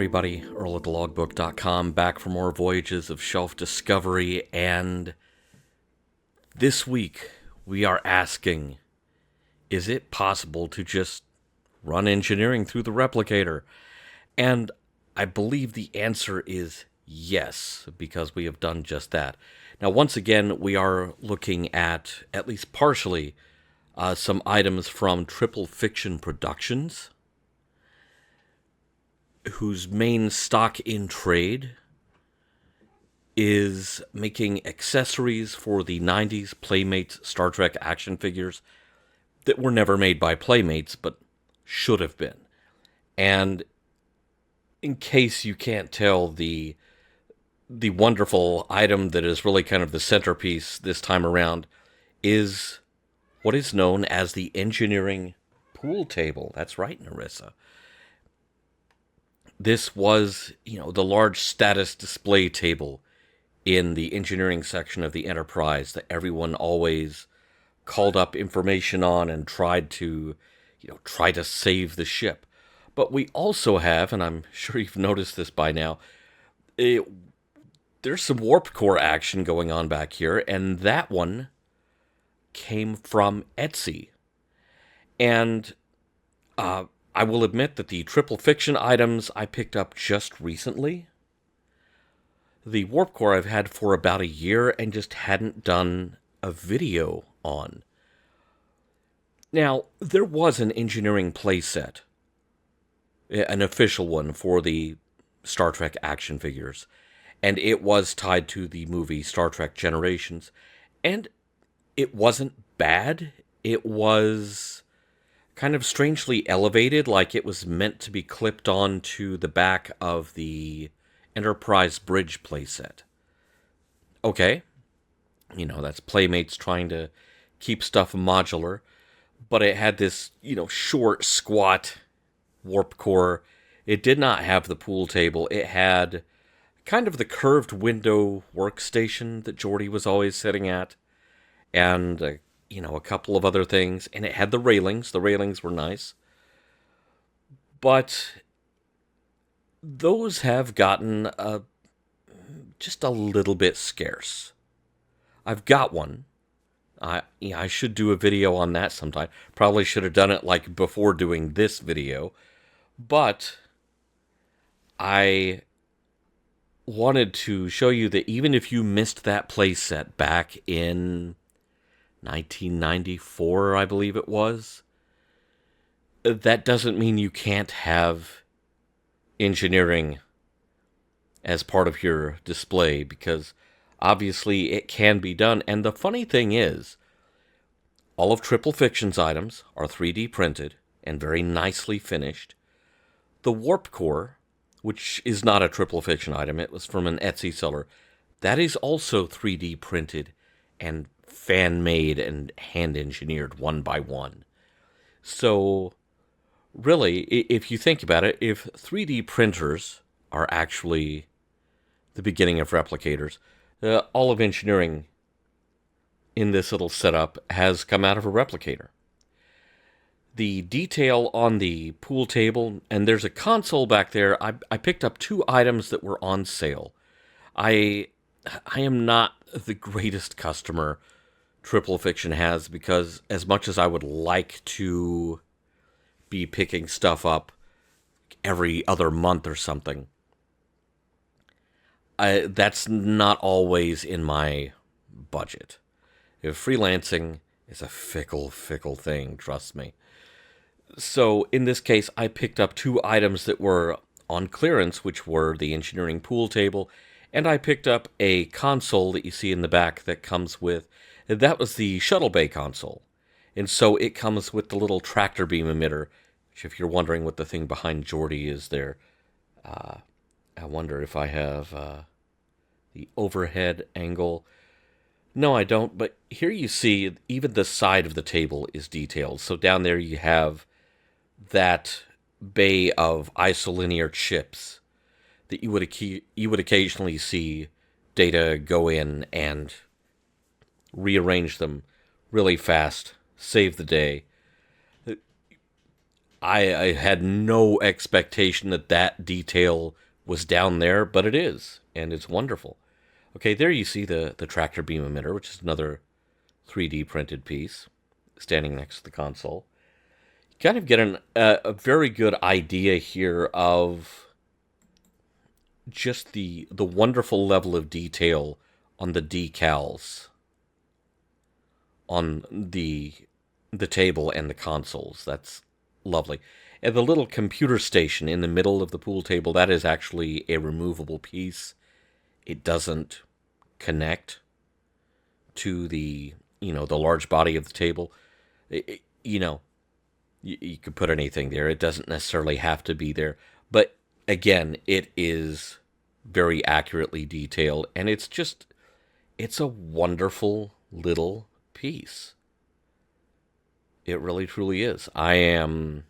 everybody, Earl at thelogbook.com, back for more Voyages of Shelf Discovery, and this week we are asking, is it possible to just run engineering through the replicator? And I believe the answer is yes, because we have done just that. Now, once again, we are looking at least partially, some items from Triple Fiction Productions, whose main stock in trade is making accessories for the 90s Playmates Star Trek action figures that were never made by Playmates, but should have been. And in case you can't tell, the wonderful item that is really kind of the centerpiece this time around is what is known as the engineering pool table. That's right, Narissa. This was, the large status display table in the engineering section of the Enterprise that everyone always called up information on and tried to save the ship. But we also have, and I'm sure you've noticed this by now, there's some warp core action going on back here, and that one came from Etsy. And I will admit that the Triple Fiction items I picked up just recently. The warp core I've had for about a year and just hadn't done a video on. Now, there was an engineering playset, an official one for the Star Trek action figures, and it was tied to the movie Star Trek Generations, and it wasn't bad. It was kind of strangely elevated, like it was meant to be clipped onto the back of the Enterprise Bridge playset. Okay, that's Playmates trying to keep stuff modular, but it had this, short, squat warp core. It did not have the pool table. It had kind of the curved window workstation that Geordi was always sitting at, and a couple of other things, and it had the railings. The railings were nice. But those have gotten just a little bit scarce. I've got one. I should do a video on that sometime. Probably should have done it before doing this video. But I wanted to show you that even if you missed that playset back in 1994, I believe it was, that doesn't mean you can't have engineering as part of your display, because obviously it can be done. And the funny thing is, all of Triple Fiction's items are 3D printed and very nicely finished. The warp core, which is not a Triple Fiction item, it was from an Etsy seller, that is also 3D printed and fan-made and hand-engineered one by one. So, really, if you think about it, if 3D printers are actually the beginning of replicators, all of engineering in this little setup has come out of a replicator. The detail on the pool table, and there's a console back there. I picked up 2 items that were on sale. I am not the greatest customer Triple Fiction has, because as much as I would like to be picking stuff up every other month or something, that's not always in my budget. If freelancing is a fickle thing, trust me. So in this case, I picked up 2 items that were on clearance, which were the engineering pool table, and I picked up a console that you see in the back that comes with. That was the Shuttle Bay console. And so it comes with the little tractor beam emitter, which, if you're wondering what the thing behind Geordi is there, I wonder if I have the overhead angle. No, I don't, but here you see even the side of the table is detailed. So down there you have that bay of isolinear chips that you would occasionally see Data go in and rearrange them really fast, save the day. I had no expectation that that detail was down there, but it is, and it's wonderful. Okay, there you see the tractor beam emitter, which is another 3D printed piece standing next to the console. You kind of get a very good idea here of just the wonderful level of detail on the decals on the table and the consoles. That's lovely. And the little computer station in the middle of the pool table, that is actually a removable piece. It doesn't connect to the large body of the table. You could put anything there. It doesn't necessarily have to be there. But again, it is very accurately detailed, and it's a wonderful little piece. It really truly is. I am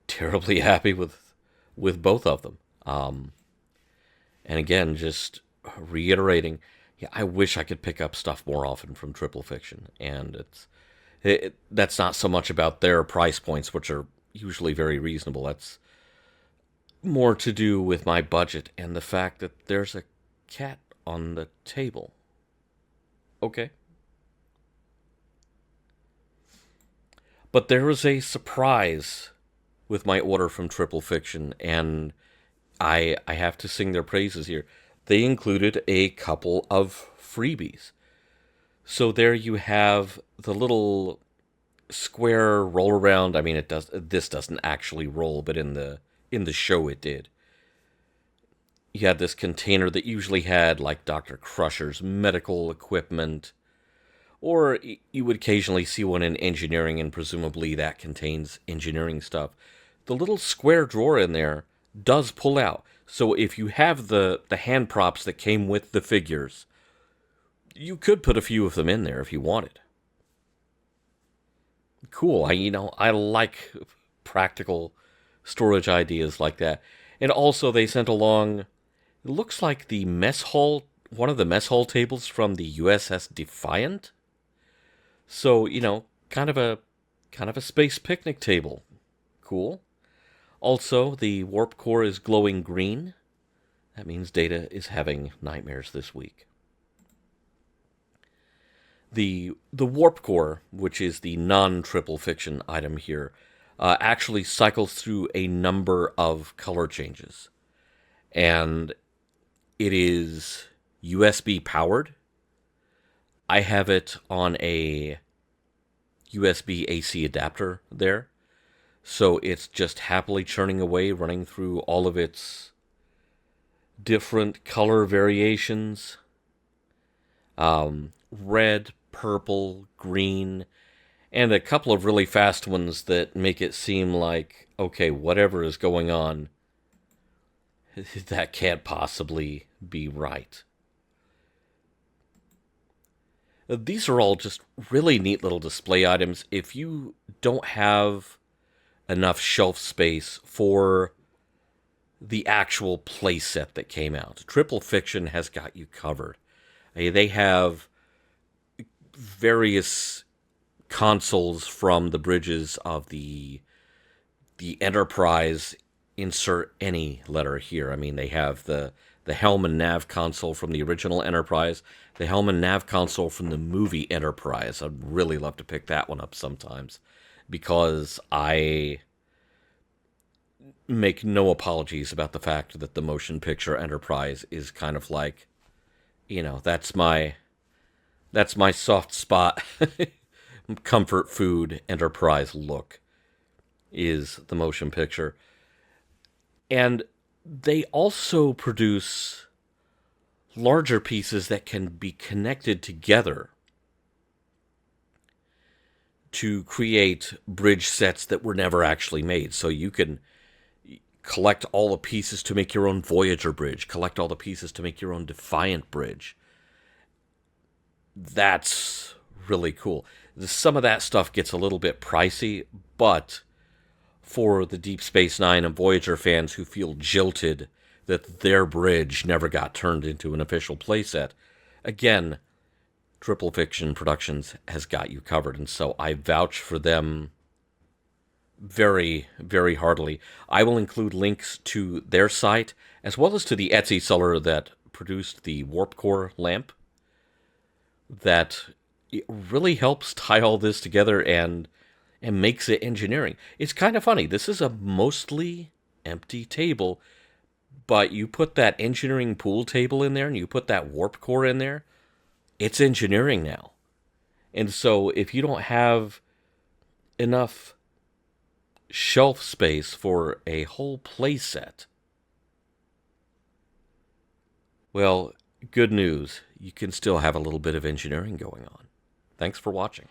terribly happy with both of them. And again, just reiterating, yeah, I wish I could pick up stuff more often from Triple Fiction, and that's not so much about their price points, which are usually very reasonable. That's more to do with my budget and the fact that there's a cat on the table. Okay. But there was a surprise with my order from Triple Fiction, and I have to sing their praises here. They included a couple of freebies. So there you have the little square roll around. I mean, this doesn't actually roll, but in the show it did. You had this container that usually had like Dr. Crusher's medical equipment, or you would occasionally see one in engineering, and presumably that contains engineering stuff. The little square drawer in there does pull out. So if you have the hand props that came with the figures, you could put a few of them in there if you wanted. Cool. I like practical storage ideas like that. And also they sent along, it looks like the mess hall, one of the mess hall tables from the USS Defiant. So, kind of a space picnic table. Cool. Also, the warp core is glowing green. That means Data is having nightmares this week. The warp core, which is the non-Triple Fiction item here, actually cycles through a number of color changes. And it is USB powered. I have it on a USB AC adapter there. So it's just happily churning away, running through all of its different color variations. Red, purple, green, and a couple of really fast ones that make it seem like, okay, whatever is going on, that can't possibly be right. These are all just really neat little display items. If you don't have enough shelf space for the actual playset that came out, Triple Fiction has got you covered. They have various consoles from the bridges of the Enterprise. Insert any letter here. I mean, they have the helm and nav console from the original Enterprise, the helm and nav console from the movie Enterprise. I'd really love to pick that one up sometimes, because I make no apologies about the fact that the motion picture Enterprise is kind of like, that's my soft spot. Comfort food Enterprise look is the motion picture. And they also produce larger pieces that can be connected together to create bridge sets that were never actually made. So you can collect all the pieces to make your own Voyager bridge, collect all the pieces to make your own Defiant bridge. That's really cool. Some of that stuff gets a little bit pricey, but for the Deep Space Nine and Voyager fans who feel jilted that their bridge never got turned into an official playset, again, Triple Fiction Productions has got you covered, and so I vouch for them very, very heartily. I will include links to their site as well as to the Etsy seller that produced the Warp Core lamp that really helps tie all this together and makes it engineering. It's kind of funny. This is a mostly empty table, but you put that engineering pool table in there and you put that warp core in there, it's engineering now. And so if you don't have enough shelf space for a whole playset, well, good news. You can still have a little bit of engineering going on. Thanks for watching.